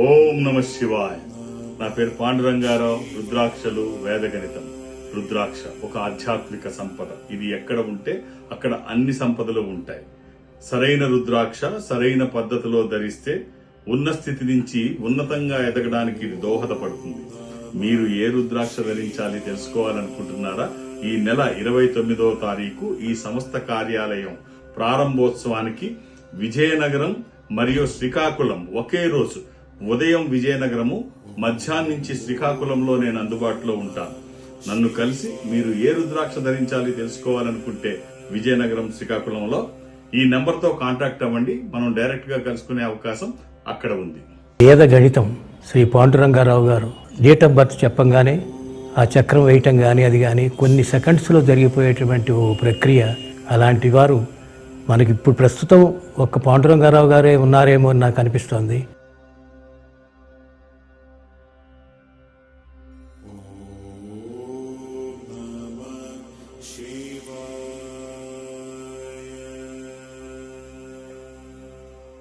ఓం నమ శివాయ. నా పేరు పాండురంగారావు. రుద్రాక్షలు వేదగణితం. రుద్రాక్ష ఒక ఆధ్యాత్మిక సంపద. ఇది ఎక్కడ ఉంటే అక్కడ అన్ని సంపదలు ఉంటాయి. సరైన రుద్రాక్ష సరైన పద్ధతిలో ధరిస్తే ఉన్న స్థితి నుంచి ఉన్నతంగా ఎదగడానికి ఇది దోహదపడుతుంది. మీరు ఏ రుద్రాక్ష ధరించాలి తెలుసుకోవాలనుకుంటున్నారా? ఈ నెల 29వ తారీఖు ఈ సంస్థ కార్యాలయం ప్రారంభోత్సవానికి విజయనగరం మరియు శ్రీకాకుళం ఒకే రోజు ఉదయం విజయనగరము, మధ్యాహ్నం నుంచి శ్రీకాకుళంలో నేను అందుబాటులో ఉంటాను. నన్ను కలిసి మీరు ఏ రుద్రాక్ష ధరించాలి తెలుసుకోవాలనుకుంటే విజయనగరం, శ్రీకాకుళంలో ఈ నెంబర్తో కాంటాక్ట్ అవ్వండి. మనం డైరెక్ట్ గా కలుసుకునే అవకాశం అక్కడ ఉంది. వేద గణితం శ్రీ పాండురంగారావు గారు డేట్ ఆఫ్ బర్త్ చెప్పంగానే ఆ చక్రం వేయటం కానీ అది కానీ కొన్ని సెకండ్స్లో జరిగిపోయేటువంటి ఓ ప్రక్రియ. అలాంటి వారు మనకి ఇప్పుడు ప్రస్తుతం ఒక్క పాండురంగారావు గారే ఉన్నారేమో అని నాకు అనిపిస్తోంది.